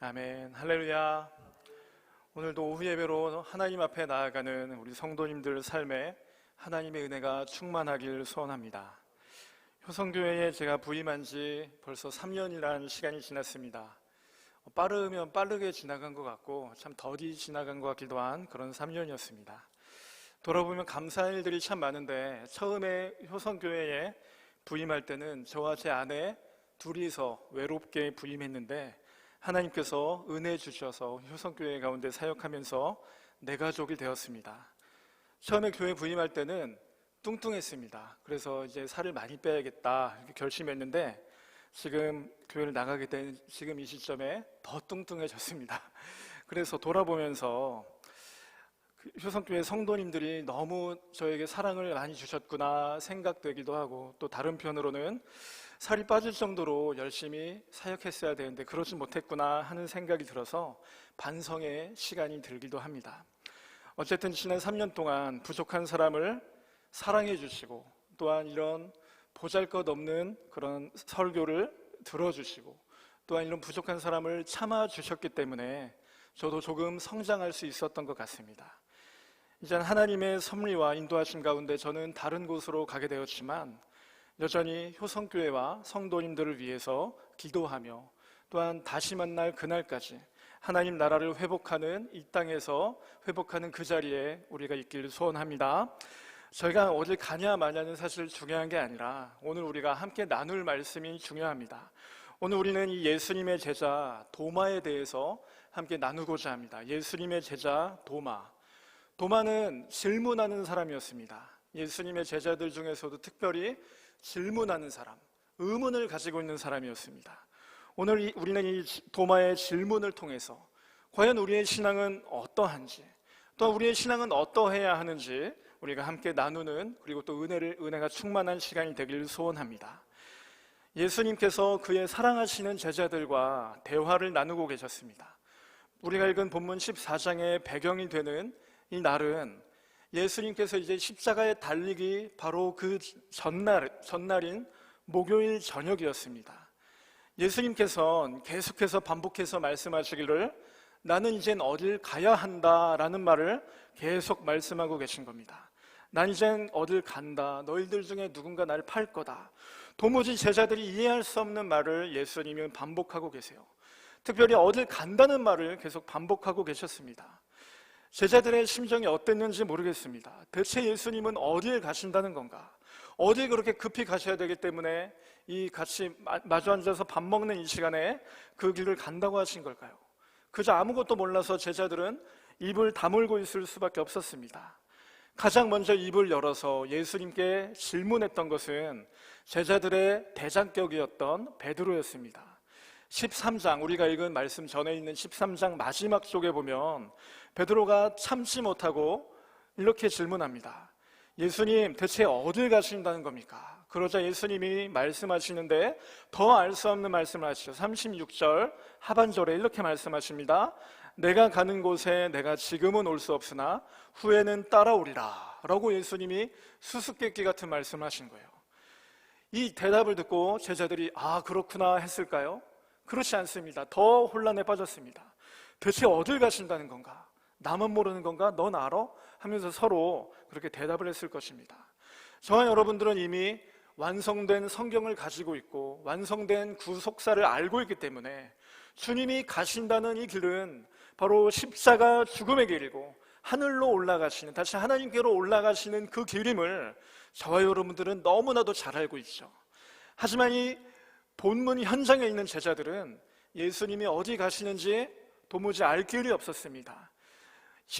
아멘. 할렐루야. 오늘도 오후 예배로 하나님 앞에 나아가는 우리 성도님들 삶에 하나님의 은혜가 충만하길 소원합니다. 효성교회에 제가 부임한 지 벌써 3년이라는 시간이 지났습니다. 빠르면 빠르게 지나간 것 같고 참 더디 지나간 것 같기도 한 그런 3년이었습니다. 돌아보면 감사할 일들이 참 많은데, 처음에 효성교회에 부임할 때는 저와 제 아내 둘이서 외롭게 부임했는데, 하나님께서 은혜 주셔서 효성교회 가운데 사역하면서 내 가족이 되었습니다. 처음에 교회 부임할 때는 뚱뚱했습니다. 그래서 이제 살을 많이 빼야겠다 이렇게 결심했는데, 지금 교회를 나가게 된 지금 이 시점에 더 뚱뚱해졌습니다. 그래서 돌아보면서 효성교회 성도님들이 너무 저에게 사랑을 많이 주셨구나 생각되기도 하고, 또 다른 편으로는 살이 빠질 정도로 열심히 사역했어야 되는데 그러지 못했구나 하는 생각이 들어서 반성의 시간이 들기도 합니다. 어쨌든 지난 3년 동안 부족한 사람을 사랑해 주시고, 또한 이런 보잘것없는 그런 설교를 들어주시고, 또한 이런 부족한 사람을 참아 주셨기 때문에 저도 조금 성장할 수 있었던 것 같습니다. 이제 하나님의 섭리와 인도하심 가운데 저는 다른 곳으로 가게 되었지만 여전히 효성교회와 성도님들을 위해서 기도하며, 또한 다시 만날 그날까지 하나님 나라를 회복하는, 이 땅에서 회복하는 그 자리에 우리가 있기를 소원합니다. 저희가 어딜 가냐 마냐는 사실 중요한 게 아니라 오늘 우리가 함께 나눌 말씀이 중요합니다. 오늘 우리는 이 예수님의 제자 도마에 대해서 함께 나누고자 합니다. 예수님의 제자 도마. 도마는 질문하는 사람이었습니다. 예수님의 제자들 중에서도 특별히 질문하는 사람, 의문을 가지고 있는 사람이었습니다. 오늘 우리는 이 도마의 질문을 통해서 과연 우리의 신앙은 어떠한지, 또 우리의 신앙은 어떠해야 하는지 우리가 함께 나누는, 그리고 또 은혜가 충만한 시간이 되길 소원합니다. 예수님께서 그의 사랑하시는 제자들과 대화를 나누고 계셨습니다. 우리가 읽은 본문 14장의 배경이 되는 이 날은 예수님께서 이제 십자가에 달리기 바로 그 전날인 목요일 저녁이었습니다. 예수님께서는 계속해서 반복해서 말씀하시기를 나는 이젠 어딜 가야 한다라는 말을 계속 말씀하고 계신 겁니다. 난 이젠 어딜 간다. 너희들 중에 누군가 나를 팔 거다. 도무지 제자들이 이해할 수 없는 말을 예수님은 반복하고 계세요. 특별히 어딜 간다는 말을 계속 반복하고 계셨습니다. 제자들의 심정이 어땠는지 모르겠습니다. 대체 예수님은 어디에 가신다는 건가? 어딜 그렇게 급히 가셔야 되기 때문에 이 같이 마주 앉아서 밥 먹는 이 시간에 그 길을 간다고 하신 걸까요? 그저 아무것도 몰라서 제자들은 입을 다물고 있을 수밖에 없었습니다. 가장 먼저 입을 열어서 예수님께 질문했던 것은 제자들의 대장격이었던 베드로였습니다. 13장, 우리가 읽은 말씀 전에 있는 13장 마지막 쪽에 보면 베드로가 참지 못하고 이렇게 질문합니다. 예수님, 대체 어딜 가신다는 겁니까? 그러자 예수님이 말씀하시는데 더 알 수 없는 말씀을 하시죠. 36절 하반절에 이렇게 말씀하십니다. 내가 가는 곳에 내가 지금은 올 수 없으나 후에는 따라오리라 라고 예수님이 수수께끼 같은 말씀을 하신 거예요. 이 대답을 듣고 제자들이 그렇구나 했을까요? 그렇지 않습니다. 더 혼란에 빠졌습니다. 대체 어딜 가신다는 건가? 나만 모르는 건가? 넌 알아? 하면서 서로 그렇게 대답을 했을 것입니다. 저와 여러분들은 이미 완성된 성경을 가지고 있고 완성된 구속사를 알고 있기 때문에 주님이 가신다는 이 길은 바로 십자가 죽음의 길이고 하늘로 올라가시는, 다시 하나님께로 올라가시는 그 길임을 저와 여러분들은 너무나도 잘 알고 있죠. 하지만 이 본문 현장에 있는 제자들은 예수님이 어디 가시는지 도무지 알 길이 없었습니다.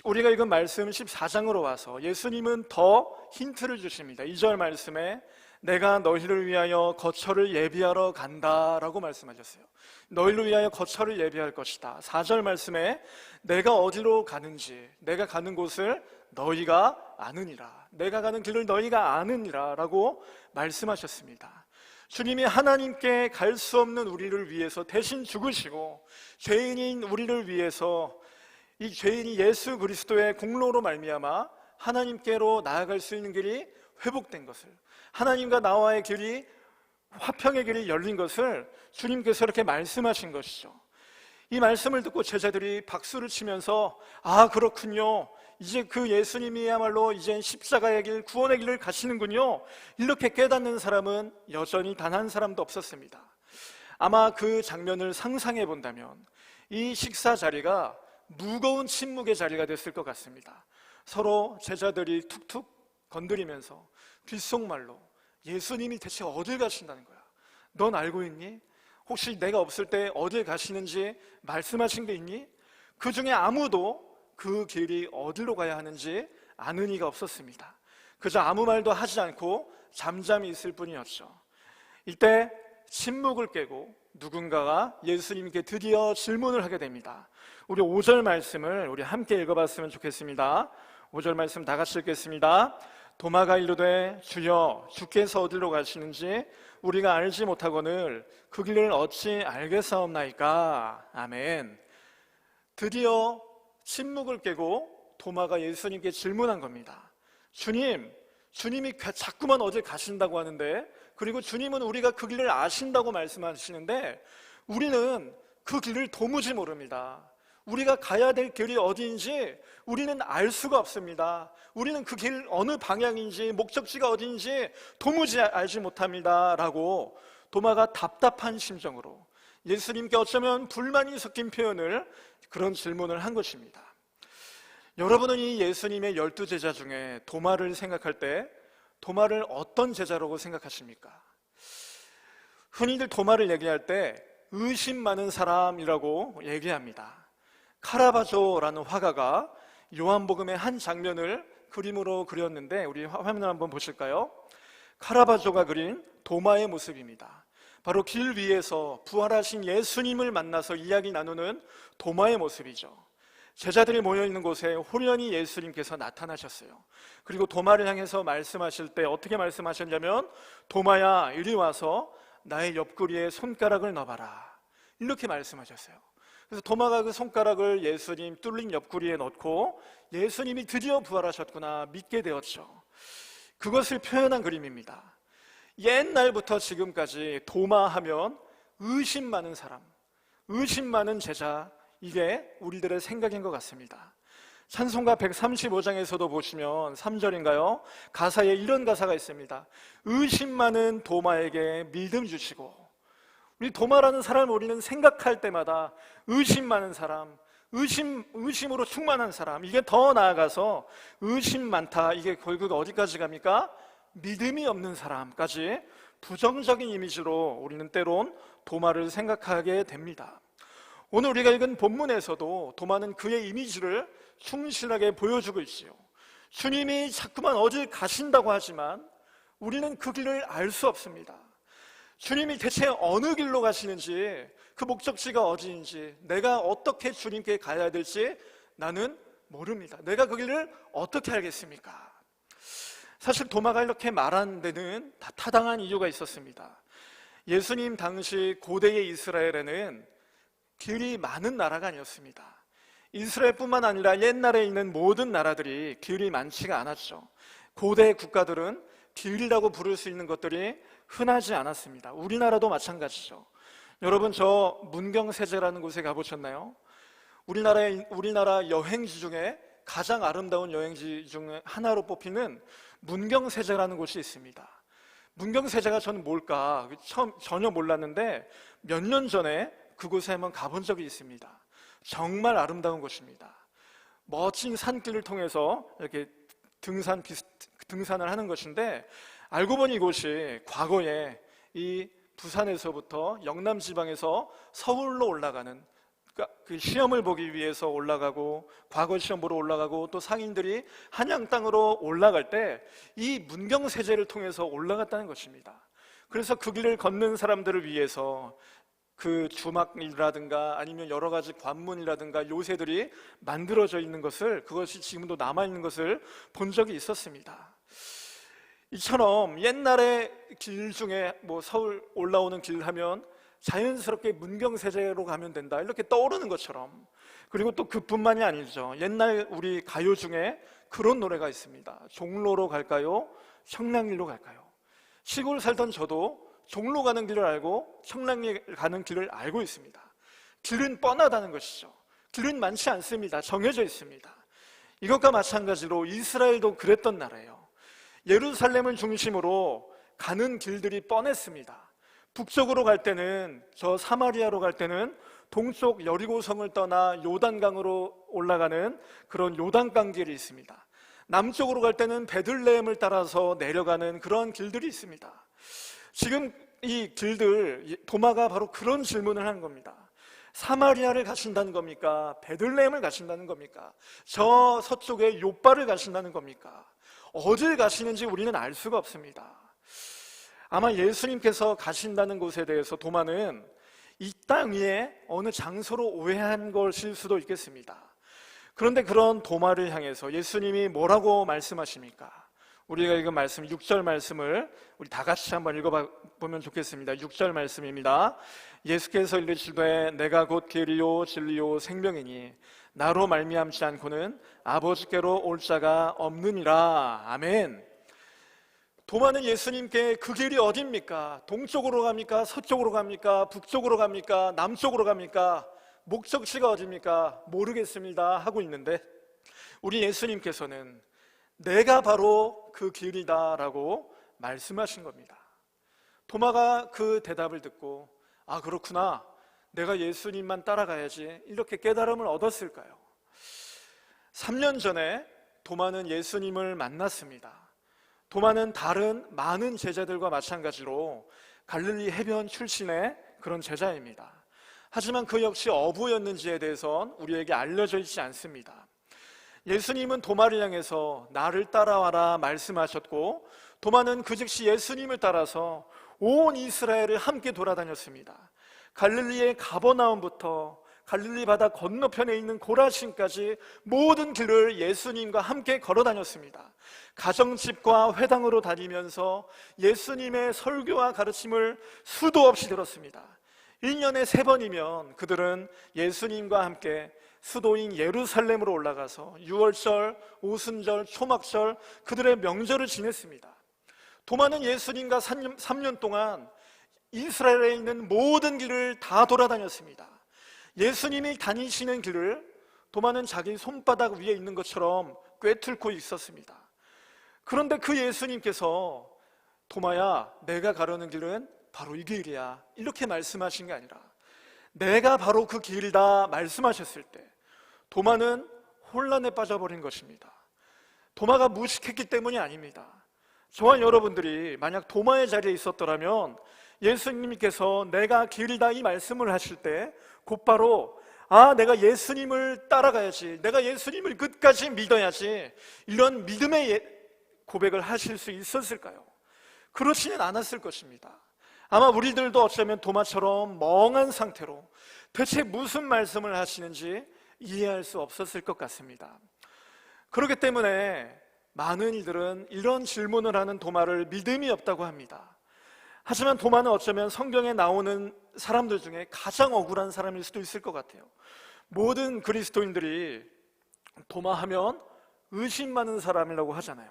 우리가 읽은 말씀 14장으로 와서 예수님은 더 힌트를 주십니다. 2절 말씀에 내가 너희를 위하여 거처를 예비하러 간다라고 말씀하셨어요. 너희를 위하여 거처를 예비할 것이다. 4절 말씀에 내가 어디로 가는지, 내가 가는 곳을 너희가 아느니라. 내가 가는 길을 너희가 아느니라 라고 말씀하셨습니다. 주님이 하나님께 갈 수 없는 우리를 위해서 대신 죽으시고 죄인인 우리를 위해서 이 죄인이 예수 그리스도의 공로로 말미암아 하나님께로 나아갈 수 있는 길이 회복된 것을, 하나님과 나와의 길이, 화평의 길이 열린 것을 주님께서 이렇게 말씀하신 것이죠. 이 말씀을 듣고 제자들이 박수를 치면서 아, 그렇군요. 이제 그 예수님이야말로 이젠 십자가의 길, 구원의 길을 가시는군요. 이렇게 깨닫는 사람은 여전히 단 한 사람도 없었습니다. 아마 그 장면을 상상해 본다면 이 식사 자리가 무거운 침묵의 자리가 됐을 것 같습니다. 서로 제자들이 툭툭 건드리면서 귓속말로 예수님이 대체 어딜 가신다는 거야? 넌 알고 있니? 혹시 내가 없을 때 어딜 가시는지 말씀하신 게 있니? 그 중에 아무도 그 길이 어디로 가야 하는지 아는 이가 없었습니다. 그저 아무 말도 하지 않고 잠잠히 있을 뿐이었죠. 이때 침묵을 깨고 누군가가 예수님께 드디어 질문을 하게 됩니다. 우리 5절 말씀을 우리 함께 읽어봤으면 좋겠습니다. 5절 말씀 다 같이 읽겠습니다. 도마가 이르되 주여 주께서 어디로 가시는지 우리가 알지 못하거늘 그 길을 어찌 알겠사옵나이까. 아멘. 드디어 침묵을 깨고 도마가 예수님께 질문한 겁니다. 주님이 자꾸만 어딜 가신다고 하는데, 그리고 주님은 우리가 그 길을 아신다고 말씀하시는데 우리는 그 길을 도무지 모릅니다. 우리가 가야 될 길이 어디인지 우리는 알 수가 없습니다. 우리는 그 길 어느 방향인지 목적지가 어디인지 도무지 알지 못합니다 라고 도마가 답답한 심정으로 예수님께 어쩌면 불만이 섞인 표현을, 그런 질문을 한 것입니다. 여러분은 이 예수님의 12제자 중에 도마를 생각할 때 도마를 어떤 제자라고 생각하십니까? 흔히들 도마를 얘기할 때 의심 많은 사람이라고 얘기합니다. 카라바조라는 화가가 요한복음의 한 장면을 그림으로 그렸는데 우리 화면을 한번 보실까요? 카라바조가 그린 도마의 모습입니다. 바로 길 위에서 부활하신 예수님을 만나서 이야기 나누는 도마의 모습이죠. 제자들이 모여있는 곳에 호련히 예수님께서 나타나셨어요. 그리고 도마를 향해서 말씀하실 때 어떻게 말씀하셨냐면 도마야 이리 와서 나의 옆구리에 손가락을 넣어봐라, 이렇게 말씀하셨어요. 그래서 도마가 그 손가락을 예수님 뚫린 옆구리에 넣고 예수님이 드디어 부활하셨구나 믿게 되었죠. 그것을 표현한 그림입니다. 옛날부터 지금까지 도마 하면 의심 많은 사람, 의심 많은 제자, 이게 우리들의 생각인 것 같습니다. 찬송가 135장에서도 보시면 3절인가요? 가사에 이런 가사가 있습니다. 의심 많은 도마에게 믿음 주시고. 우리 도마라는 사람을 우리는 생각할 때마다 의심 많은 사람, 의심으로 충만한 사람, 이게 더 나아가서 의심 많다, 이게 결국 어디까지 갑니까? 믿음이 없는 사람까지 부정적인 이미지로 우리는 때론 도마를 생각하게 됩니다. 오늘 우리가 읽은 본문에서도 도마는 그의 이미지를 충실하게 보여주고 있지요. 주님이 자꾸만 어딜 가신다고 하지만 우리는 그 길을 알 수 없습니다. 주님이 대체 어느 길로 가시는지, 그 목적지가 어디인지, 내가 어떻게 주님께 가야 될지 나는 모릅니다. 내가 그 길을 어떻게 알겠습니까? 사실 도마가 이렇게 말한 데는 다 타당한 이유가 있었습니다. 예수님 당시 고대의 이스라엘에는 길이 많은 나라가 아니었습니다. 이스라엘뿐만 아니라 옛날에 있는 모든 나라들이 길이 많지가 않았죠. 고대 국가들은 길이라고 부를 수 있는 것들이 흔하지 않았습니다. 우리나라도 마찬가지죠. 여러분, 저 문경세제라는 곳에 가보셨나요? 우리나라 여행지 중에 가장 아름다운 여행지 중에 하나로 뽑히는 문경세제라는 곳이 있습니다. 문경세제가 저는 뭘까 전혀 몰랐는데 몇 년 전에 그곳에 한번 가본 적이 있습니다. 정말 아름다운 곳입니다. 멋진 산길을 통해서 이렇게 등산을 하는 것인데, 알고 보니 이곳이 과거에 이 부산에서부터 영남 지방에서 서울로 올라가는, 그 시험을 보기 위해서 올라가고 과거 시험 보러 올라가고 또 상인들이 한양 땅으로 올라갈 때 이 문경세제를 통해서 올라갔다는 것입니다. 그래서 그 길을 걷는 사람들을 위해서 그 주막이라든가 아니면 여러 가지 관문이라든가 요새들이 만들어져 있는 것을, 그것이 지금도 남아있는 것을 본 적이 있었습니다. 이처럼 옛날에 길 중에 서울 올라오는 길 하면 자연스럽게 문경세제로 가면 된다, 이렇게 떠오르는 것처럼, 그리고 또 그뿐만이 아니죠. 옛날 우리 가요 중에 그런 노래가 있습니다. 종로로 갈까요? 청량리로 갈까요? 시골 살던 저도 종로 가는 길을 알고 청량리 가는 길을 알고 있습니다. 길은 뻔하다는 것이죠. 길은 많지 않습니다. 정해져 있습니다. 이것과 마찬가지로 이스라엘도 그랬던 나라예요. 예루살렘을 중심으로 가는 길들이 뻔했습니다. 북쪽으로 갈 때는, 저 사마리아로 갈 때는 동쪽 여리고성을 떠나 요단강으로 올라가는 그런 요단강 길이 있습니다. 남쪽으로 갈 때는 베들레헴을 따라서 내려가는 그런 길들이 있습니다. 지금 이 길들, 도마가 바로 그런 질문을 하는 겁니다. 사마리아를 가신다는 겁니까? 베들레헴을 가신다는 겁니까? 저 서쪽에 욥바를 가신다는 겁니까? 어딜 가시는지 우리는 알 수가 없습니다. 아마 예수님께서 가신다는 곳에 대해서 도마는 이 땅 위에 어느 장소로 오해한 것일 수도 있겠습니다. 그런데 그런 도마를 향해서 예수님이 뭐라고 말씀하십니까? 우리가 읽은 말씀 6절 말씀을 우리 다 같이 한번 읽어보면 좋겠습니다. 6절 말씀입니다. 예수께서 이르시되 내가 곧 길이요 진리요 생명이니 나로 말미암지 않고는 아버지께로 올 자가 없느니라. 아멘. 도마는 예수님께 그 길이 어딥니까? 동쪽으로 갑니까? 서쪽으로 갑니까? 북쪽으로 갑니까? 남쪽으로 갑니까? 목적지가 어딥니까? 모르겠습니다 하고 있는데, 우리 예수님께서는 내가 바로 그 길이다 라고 말씀하신 겁니다. 도마가 그 대답을 듣고 아 그렇구나, 내가 예수님만 따라가야지, 이렇게 깨달음을 얻었을까요? 3년 전에 도마는 예수님을 만났습니다. 도마는 다른 많은 제자들과 마찬가지로 갈릴리 해변 출신의 그런 제자입니다. 하지만 그 역시 어부였는지에 대해선 우리에게 알려져 있지 않습니다. 예수님은 도마를 향해서 나를 따라와라 말씀하셨고, 도마는 그 즉시 예수님을 따라서 온 이스라엘을 함께 돌아다녔습니다. 갈릴리의 가버나움부터 갈릴리 바다 건너편에 있는 고라신까지 모든 길을 예수님과 함께 걸어 다녔습니다. 가정집과 회당으로 다니면서 예수님의 설교와 가르침을 수도 없이 들었습니다. 1년에 3번이면 그들은 예수님과 함께 수도인 예루살렘으로 올라가서 유월절, 오순절, 초막절 그들의 명절을 지냈습니다. 도마는 예수님과 3년 동안 이스라엘에 있는 모든 길을 다 돌아다녔습니다. 예수님이 다니시는 길을 도마는 자기 손바닥 위에 있는 것처럼 꿰뚫고 있었습니다. 그런데 그 예수님께서 도마야, 내가 가려는 길은 바로 이 길이야, 이렇게 말씀하신 게 아니라 내가 바로 그 길이다 말씀하셨을 때 도마는 혼란에 빠져버린 것입니다. 도마가 무식했기 때문이 아닙니다. 저와 여러분들이 만약 도마의 자리에 있었더라면 예수님께서 내가 길이다 이 말씀을 하실 때 곧바로 내가 예수님을 따라가야지, 내가 예수님을 끝까지 믿어야지, 이런 믿음의 고백을 하실 수 있었을까요? 그렇지는 않았을 것입니다. 아마 우리들도 어쩌면 도마처럼 멍한 상태로 대체 무슨 말씀을 하시는지 이해할 수 없었을 것 같습니다. 그렇기 때문에 많은 이들은 이런 질문을 하는 도마를 믿음이 없다고 합니다. 하지만 도마는 어쩌면 성경에 나오는 사람들 중에 가장 억울한 사람일 수도 있을 것 같아요. 모든 그리스도인들이 도마하면 의심 많은 사람이라고 하잖아요.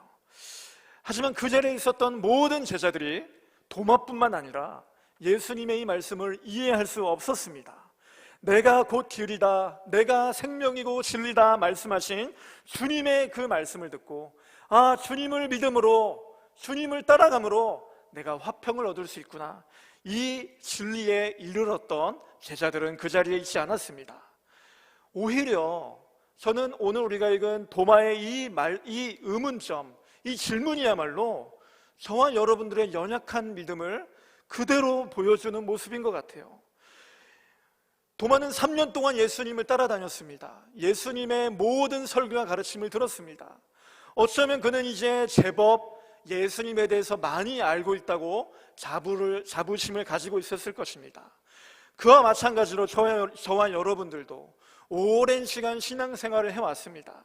하지만 그 자리에 있었던 모든 제자들이 도마뿐만 아니라 예수님의 이 말씀을 이해할 수 없었습니다. 내가 곧 길이다, 내가 생명이고 진리다 말씀하신 주님의 그 말씀을 듣고 주님을 믿음으로, 주님을 따라감으로 내가 화평을 얻을 수 있구나, 이 진리에 이르렀던 제자들은 그 자리에 있지 않았습니다. 오히려 저는 오늘 우리가 읽은 도마의 이 의문점, 이 질문이야말로 저와 여러분들의 연약한 믿음을 그대로 보여주는 모습인 것 같아요. 도마는 3년 동안 예수님을 따라다녔습니다. 예수님의 모든 설교와 가르침을 들었습니다. 어쩌면 그는 이제 제법 예수님에 대해서 많이 알고 있다고 자부심을 가지고 있었을 것입니다. 그와 마찬가지로 저와 여러분들도 오랜 시간 신앙생활을 해왔습니다.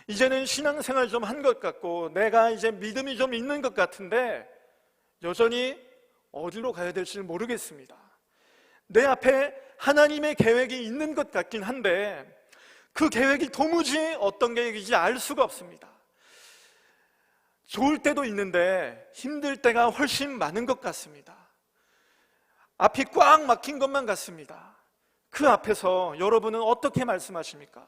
이제는 신앙생활 좀 한 것 같고 내가 이제 믿음이 좀 있는 것 같은데 여전히 어디로 가야 될지 모르겠습니다. 내 앞에 하나님의 계획이 있는 것 같긴 한데 그 계획이 도무지 어떤 계획인지 알 수가 없습니다. 좋을 때도 있는데 힘들 때가 훨씬 많은 것 같습니다. 앞이 꽉 막힌 것만 같습니다. 그 앞에서 여러분은 어떻게 말씀하십니까?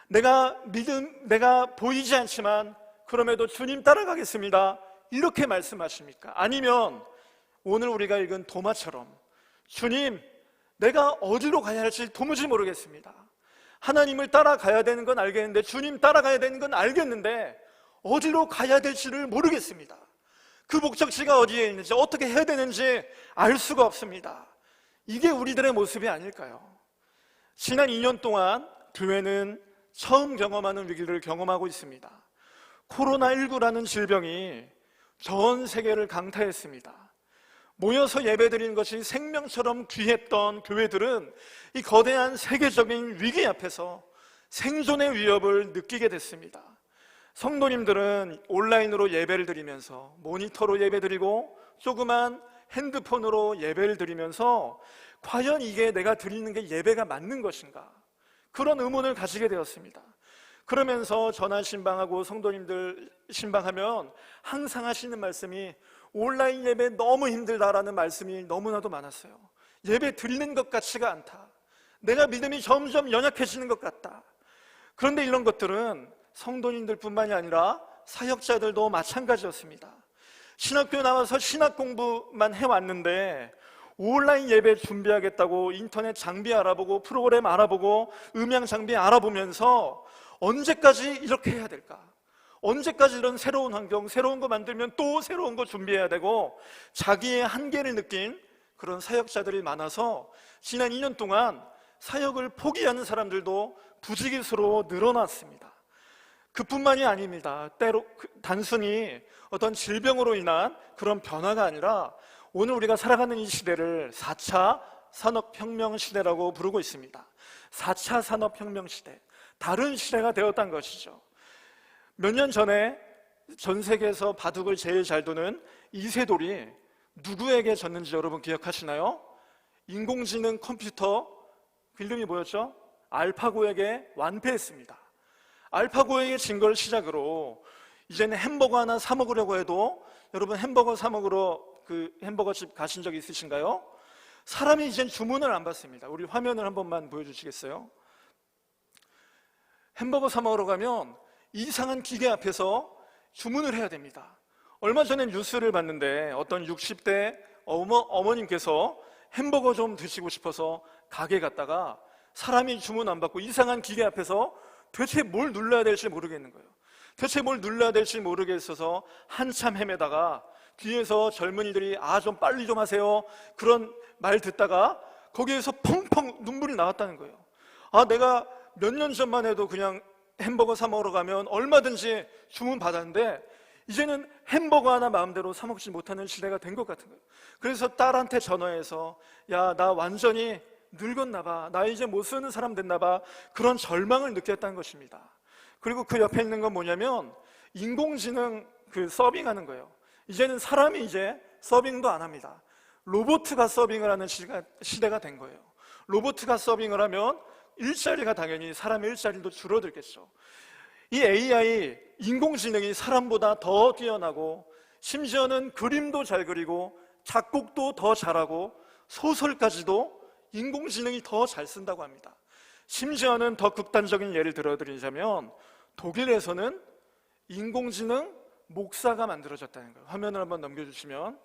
내가 보이지 않지만 그럼에도 주님 따라가겠습니다, 이렇게 말씀하십니까? 아니면 오늘 우리가 읽은 도마처럼 주님, 내가 어디로 가야 할지 도무지 모르겠습니다. 하나님을 따라가야 되는 건 알겠는데, 주님 따라가야 되는 건 알겠는데 어디로 가야 될지를 모르겠습니다. 그 목적지가 어디에 있는지, 어떻게 해야 되는지 알 수가 없습니다. 이게 우리들의 모습이 아닐까요? 지난 2년 동안 교회는 처음 경험하는 위기를 경험하고 있습니다. 코로나19라는 질병이 전 세계를 강타했습니다. 모여서 예배드리는 것이 생명처럼 귀했던 교회들은 이 거대한 세계적인 위기 앞에서 생존의 위협을 느끼게 됐습니다. 성도님들은 온라인으로 예배를 드리면서, 모니터로 예배드리고 조그만 핸드폰으로 예배를 드리면서 과연 이게 내가 드리는 게 예배가 맞는 것인가, 그런 의문을 가지게 되었습니다. 그러면서 전화 신방하고 성도님들 신방하면 항상 하시는 말씀이 온라인 예배 너무 힘들다라는 말씀이 너무나도 많았어요. 예배 드리는 것 같지가 않다. 내가 믿음이 점점 연약해지는 것 같다. 그런데 이런 것들은 성도님들 뿐만이 아니라 사역자들도 마찬가지였습니다. 신학교 나와서 신학 공부만 해왔는데 온라인 예배 준비하겠다고 인터넷 장비 알아보고 프로그램 알아보고 음향 장비 알아보면서 언제까지 이렇게 해야 될까? 언제까지 이런 새로운 환경, 새로운 거 만들면 또 새로운 거 준비해야 되고, 자기의 한계를 느낀 그런 사역자들이 많아서 지난 2년 동안 사역을 포기하는 사람들도 부지기수로 늘어났습니다. 그뿐만이 아닙니다. 때로 단순히 어떤 질병으로 인한 그런 변화가 아니라 오늘 우리가 살아가는 이 시대를 4차 산업혁명 시대라고 부르고 있습니다. 4차 산업혁명 시대, 다른 시대가 되었다는 것이죠. 몇 년 전에 전 세계에서 바둑을 제일 잘 두는 이세돌이 누구에게 졌는지 여러분 기억하시나요? 인공지능 컴퓨터, 그 이름이 뭐였죠? 알파고에게 완패했습니다. 알파고에게 진 걸 시작으로 이제는 햄버거 하나 사 먹으려고 해도, 여러분 햄버거 사 먹으러 그 햄버거집 가신 적 있으신가요? 사람이 이젠 주문을 안 받습니다. 우리 화면을 한 번만 보여주시겠어요? 햄버거 사 먹으러 가면 이상한 기계 앞에서 주문을 해야 됩니다. 얼마 전에 뉴스를 봤는데 어떤 60대 어머님께서 햄버거 좀 드시고 싶어서 가게 갔다가 사람이 주문 안 받고 이상한 기계 앞에서 도대체 뭘 눌러야 될지 모르겠는 거예요. 도대체 뭘 눌러야 될지 모르겠어서 한참 헤매다가 뒤에서 젊은이들이 좀 빨리 좀 하세요, 그런 말 듣다가 거기에서 펑펑 눈물이 나왔다는 거예요. 내가 몇 년 전만 해도 그냥 햄버거 사 먹으러 가면 얼마든지 주문 받았는데 이제는 햄버거 하나 마음대로 사 먹지 못하는 시대가 된 것 같은 거예요. 그래서 딸한테 전화해서 야, 나 완전히 늙었나 봐, 나 이제 못 쓰는 사람 됐나 봐, 그런 절망을 느꼈다는 것입니다. 그리고 그 옆에 있는 건 뭐냐면 인공지능 그 서빙하는 거예요. 이제는 사람이 이제 서빙도 안 합니다. 로봇가 서빙을 하는 시대가 된 거예요. 로봇가 서빙을 하면 일자리가 당연히 사람의 일자리도 줄어들겠죠. 이 AI, 인공지능이 사람보다 더 뛰어나고 심지어는 그림도 잘 그리고 작곡도 더 잘하고 소설까지도 인공지능이 더 잘 쓴다고 합니다. 심지어는 더 극단적인 예를 들어드리자면 독일에서는 인공지능 목사가 만들어졌다는 거예요. 화면을 한번 넘겨주시면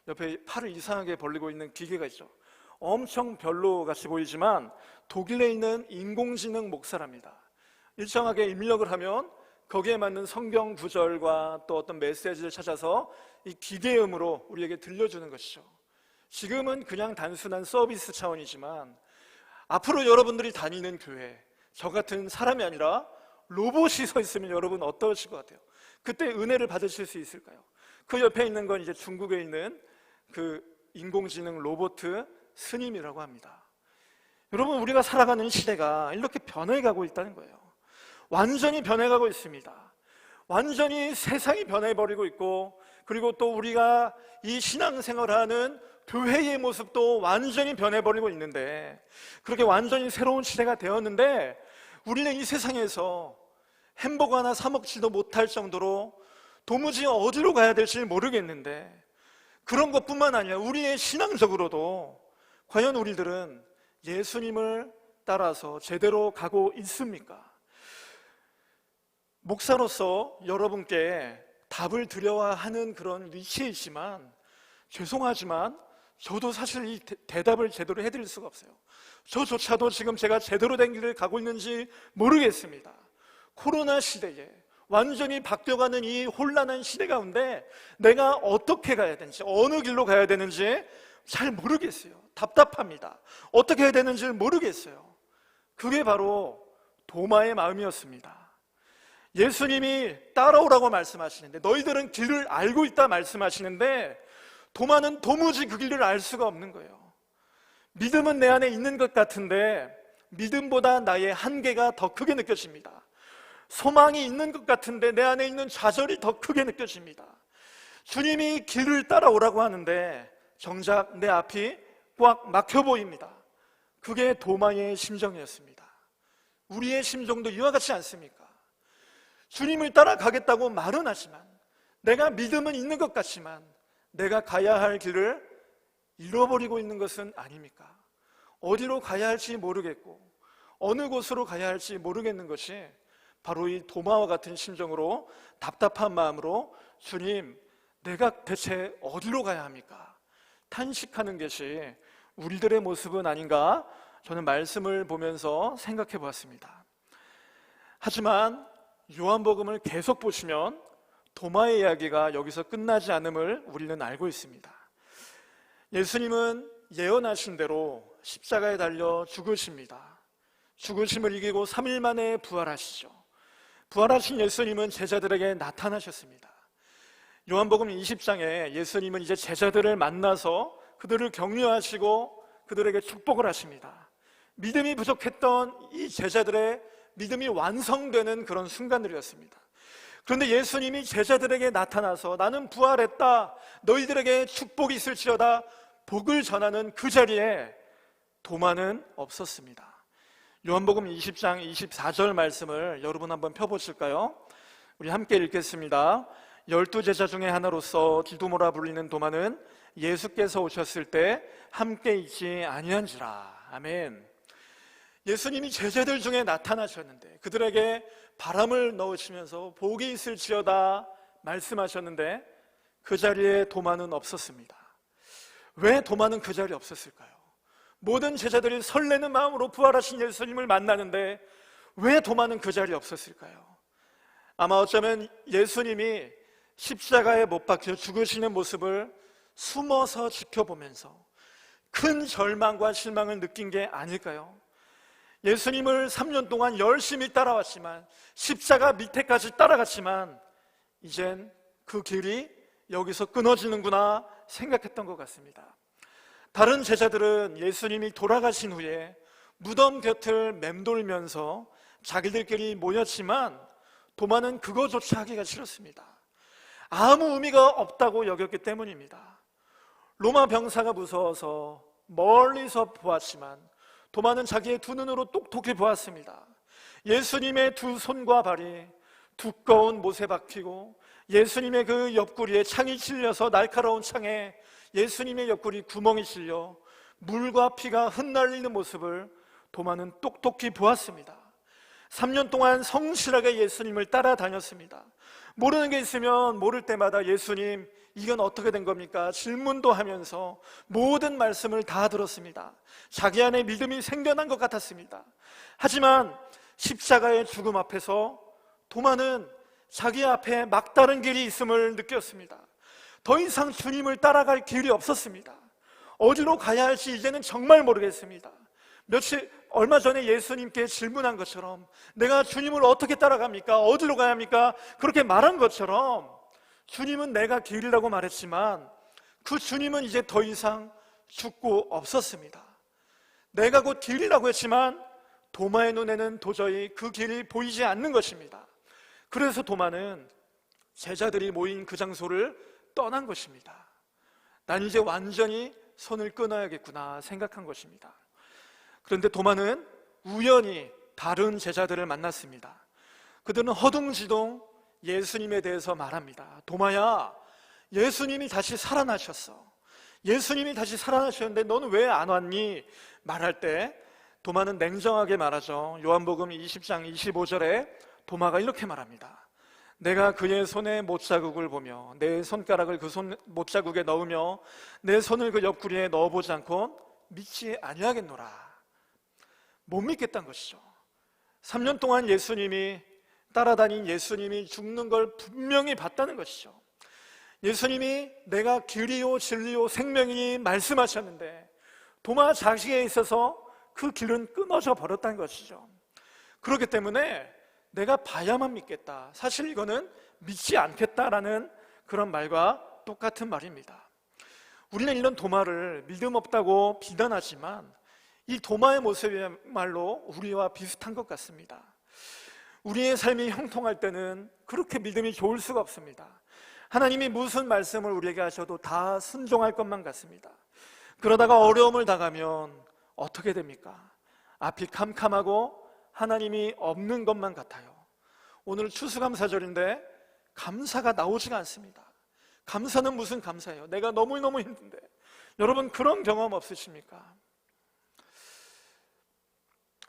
옆에 팔을 이상하게 벌리고 있는 기계가 있죠. 엄청 별로같이 보이지만 독일에 있는 인공지능 목사랍니다. 일정하게 입력을 하면 거기에 맞는 성경 구절과 또 어떤 메시지를 찾아서 이 기계음으로 우리에게 들려주는 것이죠. 지금은 그냥 단순한 서비스 차원이지만 앞으로 여러분들이 다니는 교회, 저 같은 사람이 아니라 로봇이 서 있으면 여러분 어떠실 것 같아요? 그때 은혜를 받으실 수 있을까요? 그 옆에 있는 건 이제 중국에 있는 그 인공지능 로봇 스님이라고 합니다. 여러분, 우리가 살아가는 시대가 이렇게 변해가고 있다는 거예요. 완전히 변해가고 있습니다. 완전히 세상이 변해버리고 있고, 그리고 또 우리가 이 신앙생활하는 교회의 모습도 완전히 변해버리고 있는데, 그렇게 완전히 새로운 시대가 되었는데 우리는 이 세상에서 햄버거 하나 사 먹지도 못할 정도로 도무지 어디로 가야 될지 모르겠는데, 그런 것뿐만 아니라 우리의 신앙적으로도 과연 우리들은 예수님을 따라서 제대로 가고 있습니까? 목사로서 여러분께 답을 드려야 하는 그런 위치에 있지만 죄송하지만 저도 사실 이 대답을 제대로 해드릴 수가 없어요. 저조차도 지금 제가 제대로 된 길을 가고 있는지 모르겠습니다. 코로나 시대에 완전히 바뀌어가는 이 혼란한 시대 가운데 내가 어떻게 가야 되는지, 어느 길로 가야 되는지 잘 모르겠어요. 답답합니다. 어떻게 해야 되는지를 모르겠어요. 그게 바로 도마의 마음이었습니다. 예수님이 따라오라고 말씀하시는데, 너희들은 길을 알고 있다 말씀하시는데, 도마는 도무지 그 길을 알 수가 없는 거예요. 믿음은 내 안에 있는 것 같은데 믿음보다 나의 한계가 더 크게 느껴집니다. 소망이 있는 것 같은데 내 안에 있는 좌절이 더 크게 느껴집니다. 주님이 길을 따라오라고 하는데 정작 내 앞이 꽉 막혀 보입니다. 그게 도마의 심정이었습니다. 우리의 심정도 이와 같지 않습니까? 주님을 따라가겠다고 말은 하지만, 내가 믿음은 있는 것 같지만 내가 가야 할 길을 잃어버리고 있는 것은 아닙니까? 어디로 가야 할지 모르겠고 어느 곳으로 가야 할지 모르겠는 것이 바로 이 도마와 같은 심정으로, 답답한 마음으로 주님, 내가 대체 어디로 가야 합니까? 탄식하는 것이 우리들의 모습은 아닌가, 저는 말씀을 보면서 생각해 보았습니다. 하지만 요한복음을 계속 보시면 도마의 이야기가 여기서 끝나지 않음을 우리는 알고 있습니다. 예수님은 예언하신 대로 십자가에 달려 죽으십니다. 죽으심을 이기고 3일 만에 부활하시죠. 부활하신 예수님은 제자들에게 나타나셨습니다. 요한복음 20장에 예수님은 이제 제자들을 만나서 그들을 격려하시고 그들에게 축복을 하십니다. 믿음이 부족했던 이 제자들의 믿음이 완성되는 그런 순간들이었습니다. 그런데 예수님이 제자들에게 나타나서 나는 부활했다, 너희들에게 축복이 있을지어다 복을 전하는 그 자리에 도마는 없었습니다. 요한복음 20장 24절 말씀을 여러분 한번 펴보실까요? 우리 함께 읽겠습니다. 12제자 중에 하나로서 디두모라 불리는 도마는 예수께서 오셨을 때 함께 있지 아니한지라. 아멘. 예수님이 제자들 중에 나타나셨는데 그들에게 바람을 넣으시면서 복이 있을지어다 말씀하셨는데 그 자리에 도마는 없었습니다. 왜 도마는 그 자리에 없었을까요? 모든 제자들이 설레는 마음으로 부활하신 예수님을 만나는데 왜 도마는 그 자리에 없었을까요? 아마 어쩌면 예수님이 십자가에 못 박혀 죽으시는 모습을 숨어서 지켜보면서 큰 절망과 실망을 느낀 게 아닐까요? 예수님을 3년 동안 열심히 따라왔지만, 십자가 밑에까지 따라갔지만 이젠 그 길이 여기서 끊어지는구나 생각했던 것 같습니다. 다른 제자들은 예수님이 돌아가신 후에 무덤 곁을 맴돌면서 자기들끼리 모였지만 도마는 그거조차 하기가 싫었습니다. 아무 의미가 없다고 여겼기 때문입니다. 로마 병사가 무서워서 멀리서 보았지만 도마는 자기의 두 눈으로 똑똑히 보았습니다. 예수님의 두 손과 발이 두꺼운 못에 박히고 예수님의 그 옆구리에 창이 찔려서 날카로운 창에 예수님의 옆구리 구멍이 찔려 물과 피가 흩날리는 모습을 도마는 똑똑히 보았습니다. 3년 동안 성실하게 예수님을 따라다녔습니다. 모르는 게 있으면 모를 때마다 예수님, 이건 어떻게 된 겁니까? 질문도 하면서 모든 말씀을 다 들었습니다. 자기 안에 믿음이 생겨난 것 같았습니다. 하지만 십자가의 죽음 앞에서 도마는 자기 앞에 막다른 길이 있음을 느꼈습니다. 더 이상 주님을 따라갈 길이 없었습니다. 어디로 가야 할지 이제는 정말 모르겠습니다. 얼마 전에 예수님께 질문한 것처럼, 내가 주님을 어떻게 따라갑니까? 어디로 가야 합니까? 그렇게 말한 것처럼 주님은 내가 길이라고 말했지만 그 주님은 이제 더 이상 죽고 없었습니다. 내가 곧 길이라고 했지만 도마의 눈에는 도저히 그 길이 보이지 않는 것입니다. 그래서 도마는 제자들이 모인 그 장소를 떠난 것입니다. 난 이제 완전히 손을 끊어야겠구나 생각한 것입니다. 그런데 도마는 우연히 다른 제자들을 만났습니다. 그들은 허둥지둥 예수님에 대해서 말합니다. 도마야, 예수님이 다시 살아나셨어. 예수님이 다시 살아나셨는데 너는 왜 안 왔니? 말할 때 도마는 냉정하게 말하죠. 요한복음 20장 25절에 도마가 이렇게 말합니다. 내가 그의 손에 못자국을 보며 내 손가락을 그 못자국에 넣으며 내 손을 그 옆구리에 넣어보지 않고 믿지 아니하겠노라. 못 믿겠다는 것이죠. 3년 동안 예수님이 따라다닌 예수님이 죽는 걸 분명히 봤다는 것이죠. 예수님이 내가 길이요 진리요 생명이니 말씀하셨는데 도마 자식에 있어서 그 길은 끊어져 버렸다는 것이죠. 그렇기 때문에 내가 봐야만 믿겠다, 사실 이거는 믿지 않겠다라는 그런 말과 똑같은 말입니다. 우리는 이런 도마를 믿음 없다고 비난하지만 이 도마의 모습이야말로 우리와 비슷한 것 같습니다. 우리의 삶이 형통할 때는 그렇게 믿음이 좋을 수가 없습니다. 하나님이 무슨 말씀을 우리에게 하셔도 다 순종할 것만 같습니다. 그러다가 어려움을 당하면 어떻게 됩니까? 앞이 캄캄하고 하나님이 없는 것만 같아요. 오늘 추수감사절인데 감사가 나오지가 않습니다. 감사는 무슨 감사예요? 내가 너무너무 힘든데. 여러분 그런 경험 없으십니까?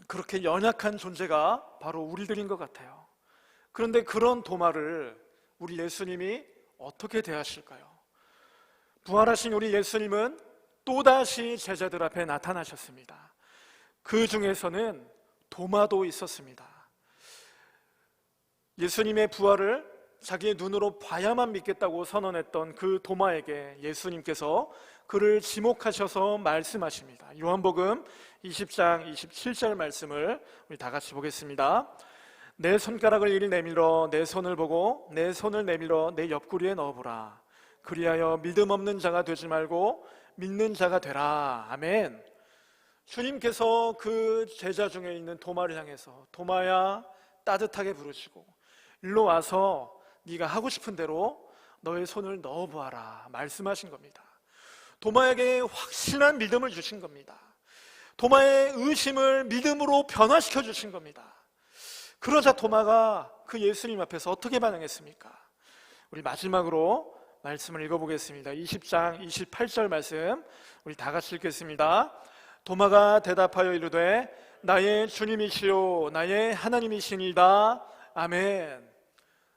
그렇게 연약한 존재가 바로 우리들인 것 같아요. 그런데 그런 도마를 우리 예수님이 어떻게 대하실까요? 부활하신 우리 예수님은 또다시 제자들 앞에 나타나셨습니다. 그 중에서는 도마도 있었습니다. 예수님의 부활을 자기의 눈으로 봐야만 믿겠다고 선언했던 그 도마에게 예수님께서 그를 지목하셔서 말씀하십니다. 요한복음 20장 27절 말씀을 우리 다 같이 보겠습니다. 내 손가락을 이리 내밀어 내 손을 보고 내 손을 내밀어 내 옆구리에 넣어보라. 그리하여 믿음 없는 자가 되지 말고 믿는 자가 되라. 아멘. 주님께서 그 제자 중에 있는 도마를 향해서 도마야 따뜻하게 부르시고 일로 와서 네가 하고 싶은 대로 너의 손을 넣어보아라 말씀하신 겁니다. 도마에게 확실한 믿음을 주신 겁니다. 도마의 의심을 믿음으로 변화시켜 주신 겁니다. 그러자 도마가 그 예수님 앞에서 어떻게 반응했습니까? 우리 마지막으로 말씀을 읽어보겠습니다. 20장 28절 말씀 우리 다 같이 읽겠습니다. 도마가 대답하여 이르되 나의 주님이시요 나의 하나님이시니이다. 아멘.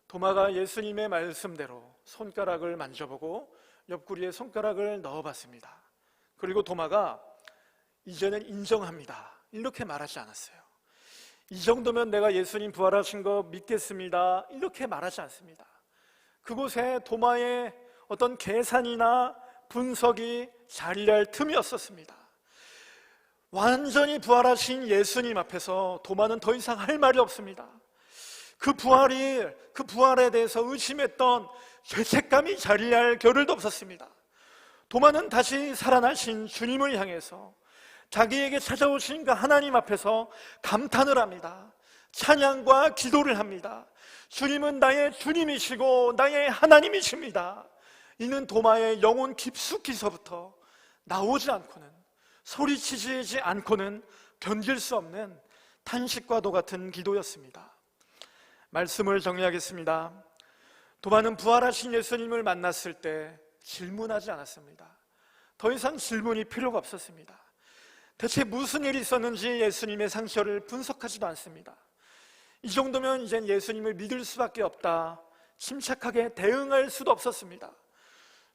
도마가 예수님의 말씀대로 손가락을 만져보고 옆구리에 손가락을 넣어봤습니다. 그리고 도마가 이제는 인정합니다 이렇게 말하지 않았어요. 이 정도면 내가 예수님 부활하신 거 믿겠습니다 이렇게 말하지 않습니다. 그곳에 도마의 어떤 계산이나 분석이 자리할 틈이 없었습니다. 완전히 부활하신 예수님 앞에서 도마는 더 이상 할 말이 없습니다. 그 부활에 대해서 의심했던 죄책감이 자리할 겨를도 없었습니다. 도마는 다시 살아나신 주님을 향해서 자기에게 찾아오신 그 하나님 앞에서 감탄을 합니다. 찬양과 기도를 합니다. 주님은 나의 주님이시고 나의 하나님이십니다. 이는 도마의 영혼 깊숙이서부터 나오지 않고는, 소리치지 않고는 견딜 수 없는 탄식과도 같은 기도였습니다. 말씀을 정리하겠습니다. 도마는 부활하신 예수님을 만났을 때 질문하지 않았습니다. 더 이상 질문이 필요가 없었습니다. 대체 무슨 일이 있었는지 예수님의 상처를 분석하지도 않습니다. 이 정도면 이젠 예수님을 믿을 수밖에 없다, 침착하게 대응할 수도 없었습니다.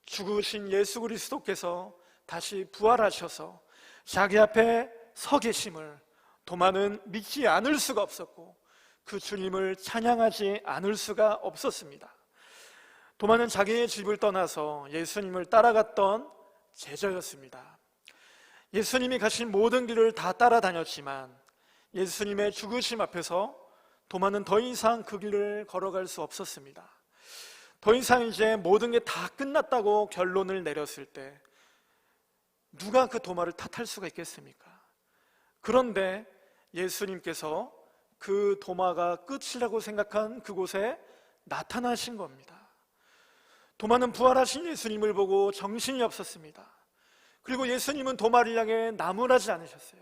죽으신 예수 그리스도께서 다시 부활하셔서 자기 앞에 서 계심을 도마는 믿지 않을 수가 없었고 그 주님을 찬양하지 않을 수가 없었습니다. 도마는 자기의 집을 떠나서 예수님을 따라갔던 제자였습니다. 예수님이 가신 모든 길을 다 따라다녔지만 예수님의 죽으심 앞에서 도마는 더 이상 그 길을 걸어갈 수 없었습니다. 더 이상 이제 모든 게 다 끝났다고 결론을 내렸을 때 누가 그 도마를 탓할 수가 있겠습니까? 그런데 예수님께서 그 도마가 끝이라고 생각한 그곳에 나타나신 겁니다. 도마는 부활하신 예수님을 보고 정신이 없었습니다. 그리고 예수님은 도마를 향해 나무라지 않으셨어요.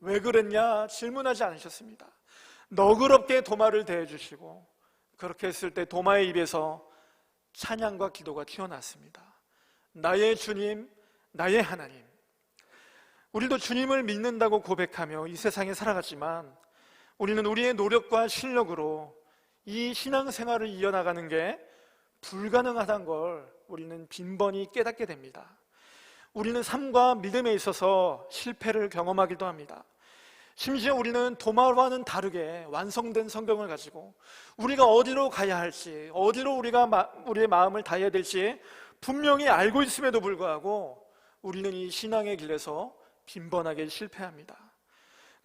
왜 그랬냐 질문하지 않으셨습니다. 너그럽게 도마를 대해주시고 그렇게 했을 때 도마의 입에서 찬양과 기도가 튀어나왔습니다. 나의 주님, 나의 하나님. 우리도 주님을 믿는다고 고백하며 이 세상에 살아갔지만 우리는 우리의 노력과 실력으로 이 신앙생활을 이어나가는 게 불가능하다는 걸 우리는 빈번히 깨닫게 됩니다. 우리는 삶과 믿음에 있어서 실패를 경험하기도 합니다. 심지어 우리는 도마와는 다르게 완성된 성경을 가지고 우리가 어디로 가야 할지, 어디로 우리의 마음을 다해야 될지 분명히 알고 있음에도 불구하고 우리는 이 신앙의 길에서 빈번하게 실패합니다.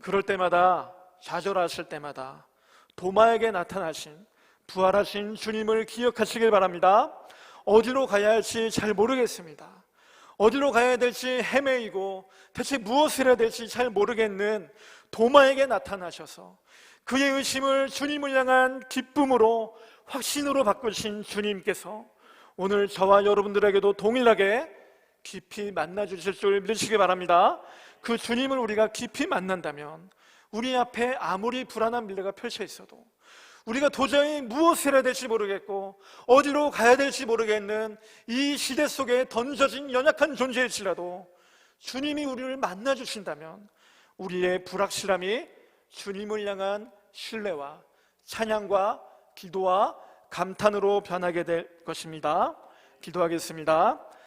그럴 때마다, 좌절하실 때마다 도마에게 나타나신 부활하신 주님을 기억하시길 바랍니다. 어디로 가야 할지 잘 모르겠습니다. 어디로 가야 될지 헤매이고 대체 무엇을 해야 될지 잘 모르겠는 도마에게 나타나셔서 그의 의심을 주님을 향한 기쁨으로 확신으로 바꾸신 주님께서 오늘 저와 여러분들에게도 동일하게 깊이 만나주실 줄 믿으시기 바랍니다. 그 주님을 우리가 깊이 만난다면 우리 앞에 아무리 불안한 미래가 펼쳐 있어도, 우리가 도저히 무엇을 해야 될지 모르겠고 어디로 가야 될지 모르겠는 이 시대 속에 던져진 연약한 존재일지라도 주님이 우리를 만나주신다면 우리의 불확실함이 주님을 향한 신뢰와 찬양과 기도와 감탄으로 변하게 될 것입니다. 기도하겠습니다.